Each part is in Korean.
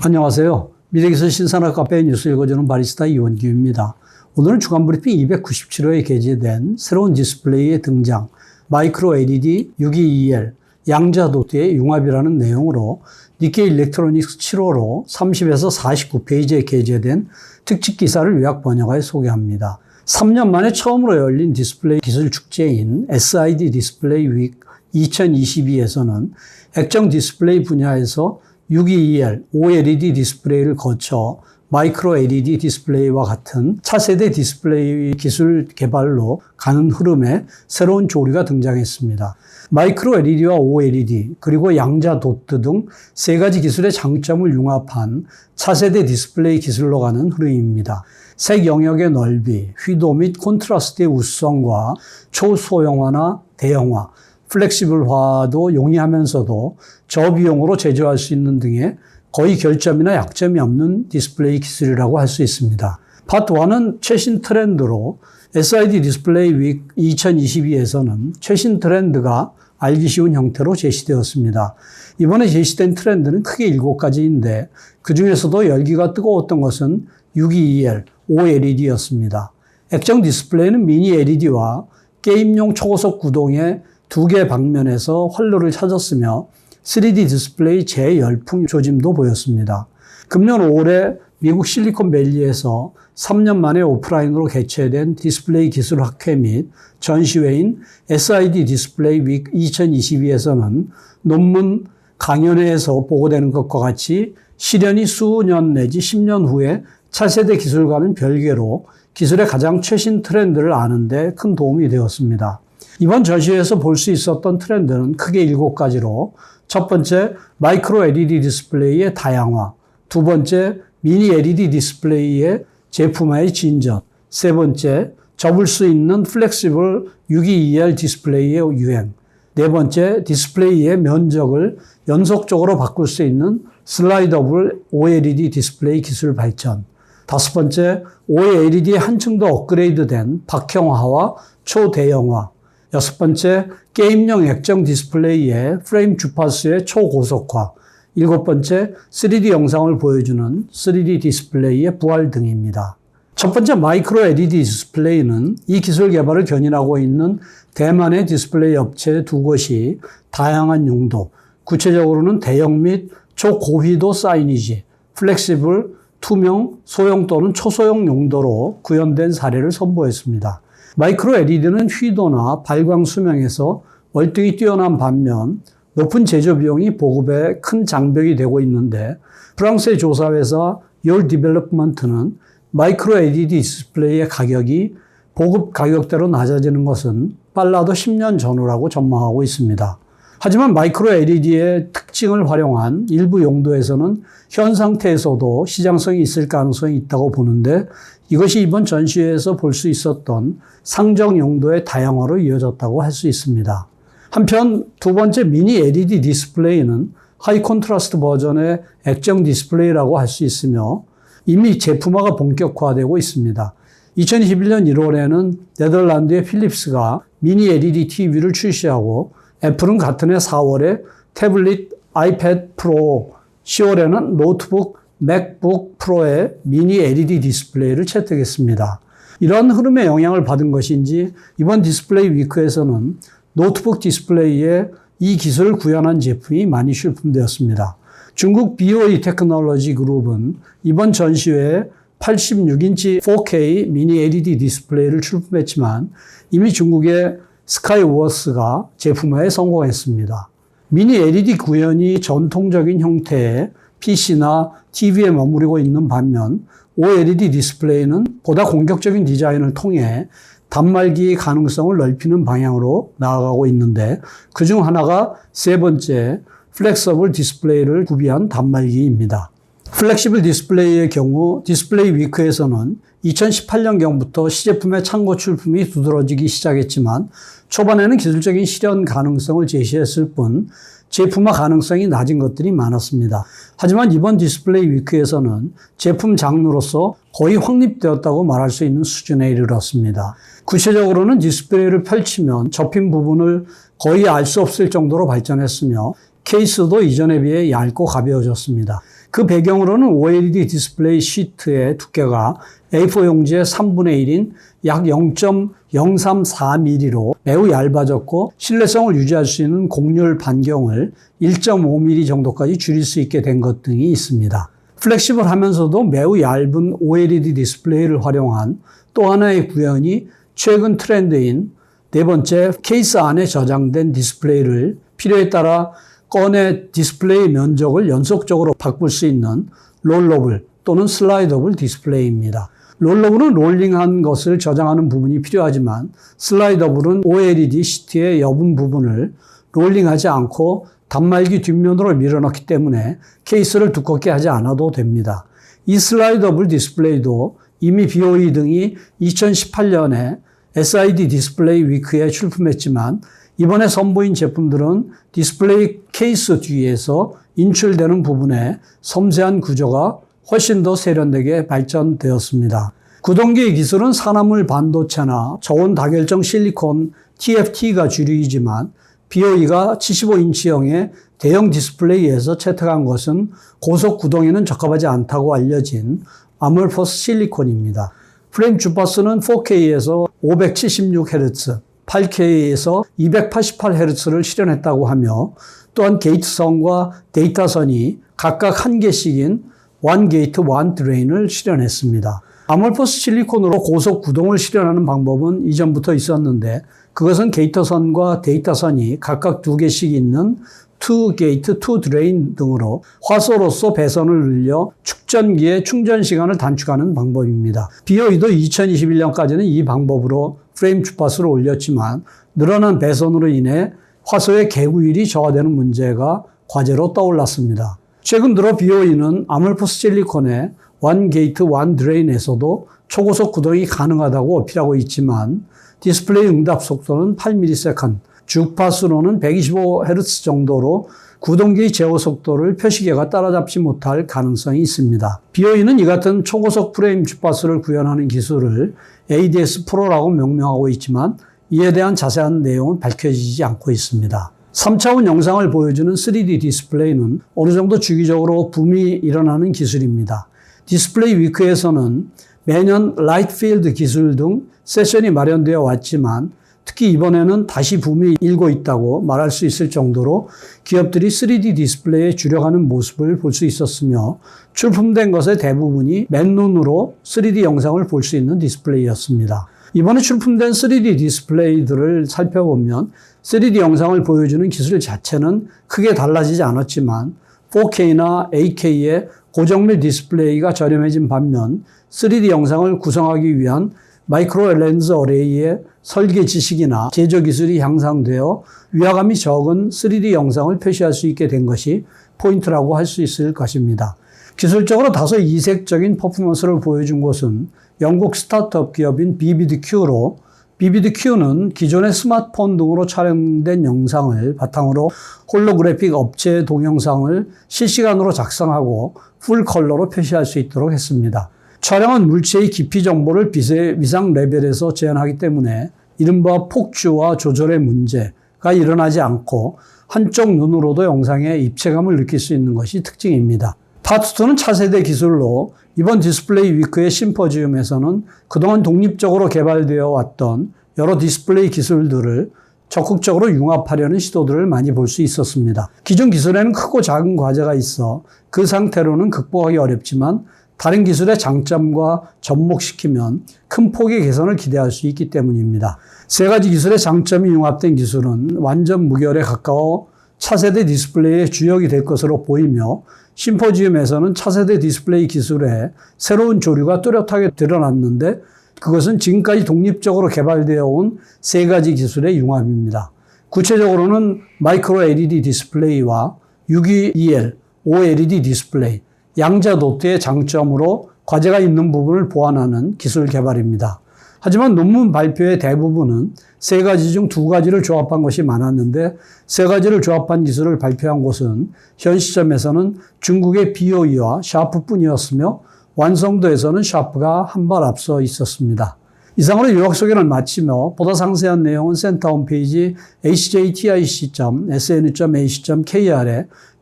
안녕하세요. 미래기술 신산업 카페 뉴스 읽어주는 바리스타 이원규입니다. 오늘은 주간브리핑 297호에 게재된 새로운 디스플레이의 등장, 마이크로 LED 62EL, 양자도트의 융합이라는 내용으로 니케이 일렉트로닉스 7호로 30에서 49페이지에 게재된 특집 기사를 요약 번역하여 소개합니다. 3년 만에 처음으로 열린 디스플레이 기술 축제인 SID 디스플레이 윅 2022에서는 액정 디스플레이 분야에서 62EL, OLED 디스플레이를 거쳐 마이크로 LED 디스플레이와 같은 차세대 디스플레이 기술 개발로 가는 흐름에 새로운 조류가 등장했습니다. 마이크로 LED와 OLED 그리고 양자 도트 등 세 가지 기술의 장점을 융합한 차세대 디스플레이 기술로 가는 흐름입니다. 색 영역의 넓이, 휘도 및 콘트라스트의 우수성과 초소형화나 대형화, 플렉시블화도 용이하면서도 저비용으로 제조할 수 있는 등의 거의 결점이나 약점이 없는 디스플레이 기술이라고 할 수 있습니다. 파트 1은 최신 트렌드로 SID 디스플레이 윅 2022에서는 최신 트렌드가 알기 쉬운 형태로 제시되었습니다. 이번에 제시된 트렌드는 크게 7가지인데 그중에서도 열기가 뜨거웠던 것은 62EL, OLED였습니다. 액정 디스플레이는 미니 LED와 게임용 초고속 구동의 두 개 방면에서 활로를 찾았으며 3D 디스플레이 재열풍 조짐도 보였습니다. 금년 5월에 미국 실리콘밸리에서 3년 만에 오프라인으로 개최된 디스플레이 기술 학회 및 전시회인 SID 디스플레이 윅 2022에서는 논문 강연회에서 보고되는 것과 같이 실현이 수년 내지 10년 후에 차세대 기술과는 별개로 기술의 가장 최신 트렌드를 아는 데 큰 도움이 되었습니다. 이번 전시회에서 볼 수 있었던 트렌드는 크게 7가지로 첫 번째, 마이크로 LED 디스플레이의 다양화, 두 번째, 미니 LED 디스플레이의 제품화의 진전, 세 번째, 접을 수 있는 플렉시블 62EL 디스플레이의 유행, 네 번째, 디스플레이의 면적을 연속적으로 바꿀 수 있는 슬라이더블 OLED 디스플레이 기술 발전, 다섯 번째, OLED의 한층 더 업그레이드된 박형화와 초대형화, 여섯 번째, 게임용 액정 디스플레이의 프레임 주파수의 초고속화, 일곱 번째, 3D 영상을 보여주는 3D 디스플레이의 부활 등입니다. 첫 번째 마이크로 LED 디스플레이는 이 기술 개발을 견인하고 있는 대만의 디스플레이 업체 두 곳이 다양한 용도, 구체적으로는 대형 및 초고휘도 사이니지, 플렉시블, 투명, 소형 또는 초소형 용도로 구현된 사례를 선보였습니다. 마이크로 LED는 휘도나 발광 수명에서 월등히 뛰어난 반면 높은 제조 비용이 보급에 큰 장벽이 되고 있는데 프랑스의 조사회사 Your Development는 마이크로 LED 디스플레이의 가격이 보급 가격대로 낮아지는 것은 빨라도 10년 전후라고 전망하고 있습니다. 하지만 마이크로 LED의 특징을 활용한 일부 용도에서는 현 상태에서도 시장성이 있을 가능성이 있다고 보는데 이것이 이번 전시회에서 볼 수 있었던 상정 용도의 다양화로 이어졌다고 할 수 있습니다. 한편 두 번째 미니 LED 디스플레이는 하이 콘트라스트 버전의 액정 디스플레이라고 할 수 있으며 이미 제품화가 본격화되고 있습니다. 2021년 1월에는 네덜란드의 필립스가 미니 LED TV를 출시하고 애플은 같은 해 4월에 태블릿 아이패드 프로, 10월에는 노트북 맥북 프로의 미니 LED 디스플레이를 채택했습니다. 이런 흐름의 영향을 받은 것인지 이번 디스플레이 위크에서는 노트북 디스플레이에 이 기술을 구현한 제품이 많이 출품되었습니다. 중국 BOE 테크놀로지 그룹은 이번 전시회에 86인치 4K 미니 LED 디스플레이를 출품했지만 이미 중국의 스카이워스가 제품화에 성공했습니다. 미니 LED 구현이 전통적인 형태의 PC나 TV에 머무르고 있는 반면 OLED 디스플레이는 보다 공격적인 디자인을 통해 단말기의 가능성을 넓히는 방향으로 나아가고 있는데 그중 하나가 세 번째 플렉서블 디스플레이를 구비한 단말기입니다. 플렉시블 디스플레이의 경우 디스플레이 위크에서는 2018년경부터 시제품의 창고 출품이 두드러지기 시작했지만 초반에는 기술적인 실현 가능성을 제시했을 뿐 제품화 가능성이 낮은 것들이 많았습니다. 하지만 이번 디스플레이 위크에서는 제품 장르로서 거의 확립되었다고 말할 수 있는 수준에 이르렀습니다. 구체적으로는 디스플레이를 펼치면 접힌 부분을 거의 알 수 없을 정도로 발전했으며 케이스도 이전에 비해 얇고 가벼워졌습니다. 그 배경으로는 OLED 디스플레이 시트의 두께가 A4 용지의 3분의 1인 약 0.034mm로 매우 얇아졌고 신뢰성을 유지할 수 있는 곡률 반경을 1.5mm 정도까지 줄일 수 있게 된 것 등이 있습니다. 플렉시블하면서도 매우 얇은 OLED 디스플레이를 활용한 또 하나의 구현이 최근 트렌드인 네 번째, 케이스 안에 저장된 디스플레이를 필요에 따라 꺼내 디스플레이 면적을 연속적으로 바꿀 수 있는 롤러블 또는 슬라이더블 디스플레이입니다. 롤러블은 롤링한 것을 저장하는 부분이 필요하지만 슬라이더블은 OLED 시트의 여분 부분을 롤링하지 않고 단말기 뒷면으로 밀어넣기 때문에 케이스를 두껍게 하지 않아도 됩니다. 이 슬라이더블 디스플레이도 이미 BOE 등이 2018년에 SID 디스플레이 위크에 출품했지만 이번에 선보인 제품들은 디스플레이 케이스 뒤에서 인출되는 부분에 섬세한 구조가 훨씬 더 세련되게 발전되었습니다. 구동기의 기술은 산화물 반도체나 저온 다결정 실리콘 TFT가 주류이지만 BOE가 75인치형의 대형 디스플레이에서 채택한 것은 고속 구동에는 적합하지 않다고 알려진 아몰퍼스 실리콘입니다. 프레임 주파수는 4K에서 576Hz, 8K에서 288Hz를 실현했다고 하며 또한 게이트선과 데이터선이 각각 한 개씩인 원 게이트 원 드레인을 실현했습니다. 아몰퍼스 실리콘으로 고속 구동을 실현하는 방법은 이전부터 있었는데 그것은 게이터선과 데이터선이 각각 두 개씩 있는 투 게이트, 투 드레인 등으로 화소로서 배선을 늘려 축전기의 충전 시간을 단축하는 방법입니다. BOE도 2021년까지는 이 방법으로 프레임 주파수를 올렸지만 늘어난 배선으로 인해 화소의 개구일이 저하되는 문제가 과제로 떠올랐습니다. 최근 들어 BOE는 아몰퍼스 실리콘의 원 게이트, 원 드레인에서도 초고속 구동이 가능하다고 어필하고 있지만 디스플레이 응답 속도는 8ms, 주파수로는 125Hz 정도로 구동기의 제어 속도를 표시계가 따라잡지 못할 가능성이 있습니다. BOE는 이 같은 초고속 프레임 주파수를 구현하는 기술을 ADS 프로라고 명명하고 있지만 이에 대한 자세한 내용은 밝혀지지 않고 있습니다. 3차원 영상을 보여주는 3D 디스플레이는 어느 정도 주기적으로 붐이 일어나는 기술입니다. 디스플레이 위크에서는 매년 라이트 필드 기술 등 세션이 마련되어 왔지만 특히 이번에는 다시 붐이 일고 있다고 말할 수 있을 정도로 기업들이 3D 디스플레이에 주력하는 모습을 볼 수 있었으며 출품된 것의 대부분이 맨눈으로 3D 영상을 볼 수 있는 디스플레이였습니다. 이번에 출품된 3D 디스플레이들을 살펴보면 3D 영상을 보여주는 기술 자체는 크게 달라지지 않았지만 4K나 8K의 고정밀 디스플레이가 저렴해진 반면 3D 영상을 구성하기 위한 마이크로 렌즈 어레이의 설계 지식이나 제조 기술이 향상되어 위화감이 적은 3D 영상을 표시할 수 있게 된 것이 포인트라고 할 수 있을 것입니다. 기술적으로 다소 이색적인 퍼포먼스를 보여준 곳은 영국 스타트업 기업인 비비드큐로 비비드큐는 기존의 스마트폰 등으로 촬영된 영상을 바탕으로 홀로그래픽 업체 동영상을 실시간으로 작성하고 풀 컬러로 표시할 수 있도록 했습니다. 촬영은 물체의 깊이 정보를 빛의 위상 레벨에서 재현하기 때문에 이른바 폭주와 조절의 문제가 일어나지 않고 한쪽 눈으로도 영상의 입체감을 느낄 수 있는 것이 특징입니다. 파트2는 차세대 기술로 이번 디스플레이 위크의 심포지움에서는 그동안 독립적으로 개발되어 왔던 여러 디스플레이 기술들을 적극적으로 융합하려는 시도들을 많이 볼 수 있었습니다. 기존 기술에는 크고 작은 과제가 있어 그 상태로는 극복하기 어렵지만 다른 기술의 장점과 접목시키면 큰 폭의 개선을 기대할 수 있기 때문입니다. 세 가지 기술의 장점이 융합된 기술은 완전 무결에 가까워 차세대 디스플레이의 주역이 될 것으로 보이며 심포지움에서는 차세대 디스플레이 기술의 새로운 조류가 뚜렷하게 드러났는데 그것은 지금까지 독립적으로 개발되어 온 세 가지 기술의 융합입니다. 구체적으로는 마이크로 LED 디스플레이와 UV-EL, OLED 디스플레이, 양자 도트의 장점으로 과제가 있는 부분을 보완하는 기술 개발입니다. 하지만 논문 발표의 대부분은 세 가지 중 두 가지를 조합한 것이 많았는데 세 가지를 조합한 기술을 발표한 곳은 현 시점에서는 중국의 BOE와 샤프뿐이었으며 완성도에서는 샤프가 한 발 앞서 있었습니다. 이상으로 요약 소개를 마치며 보다 상세한 내용은 센터 홈페이지 hjtic.sn.ac.kr에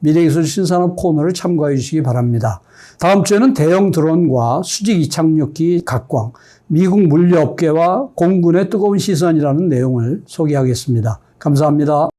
미래기술 신산업 코너를 참고해 주시기 바랍니다. 다음 주에는 대형 드론과 수직 이착륙기 각광, 미국 물류업계와 공군의 뜨거운 시선이라는 내용을 소개하겠습니다. 감사합니다.